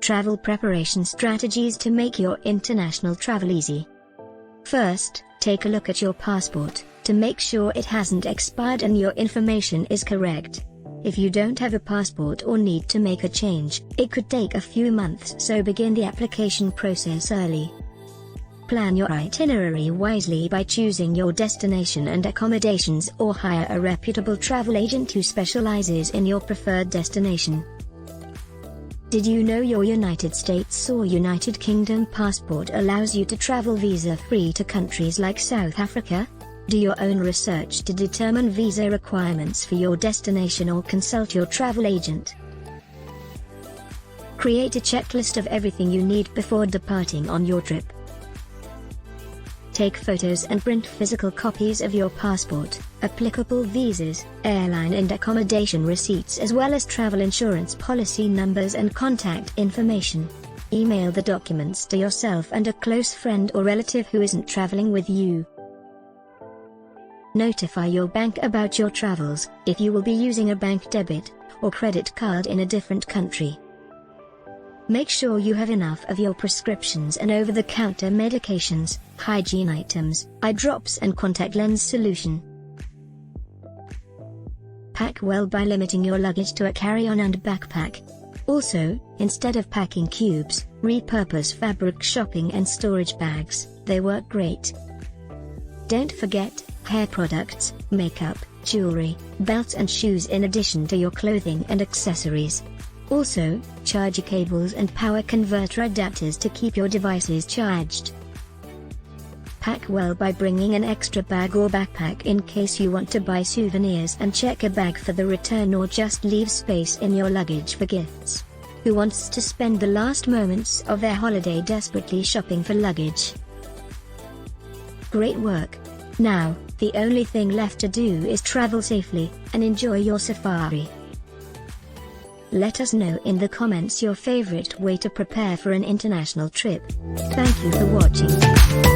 travel preparation strategies to make your international travel easy. First, take a look at your passport, to make sure it hasn't expired and your information is correct. If you don't have a passport or need to make a change, it could take a few months, so begin the application process early. Plan your itinerary wisely by choosing your destination and accommodations, or hire a reputable travel agent who specializes in your preferred destination. Did you know your United States or United Kingdom passport allows you to travel visa-free to countries like South Africa? Do your own research to determine visa requirements for your destination or consult your travel agent. Create a checklist of everything you need before departing on your trip. Take photos and print physical copies of your passport, applicable visas, airline and accommodation receipts, as well as travel insurance policy numbers and contact information. Email the documents to yourself and a close friend or relative who isn't traveling with you. Notify your bank about your travels, if you will be using a bank debit or credit card in a different country. Make sure you have enough of your prescriptions and over-the-counter medications, hygiene items, eye drops and contact lens solution. Pack well by limiting your luggage to a carry-on and backpack. Also, instead of packing cubes, repurpose fabric shopping and storage bags, they work great. Don't forget hair products, makeup, jewelry, belts and shoes in addition to your clothing and accessories. Also, charger cables and power converter adapters to keep your devices charged. Pack well by bringing an extra bag or backpack in case you want to buy souvenirs, and check a bag for the return or just leave space in your luggage for gifts. Who wants to spend the last moments of their holiday desperately shopping for luggage? Great work! Now, the only thing left to do is travel safely, and enjoy your safari. Let us know in the comments your favorite way to prepare for an international trip. Thank you for watching.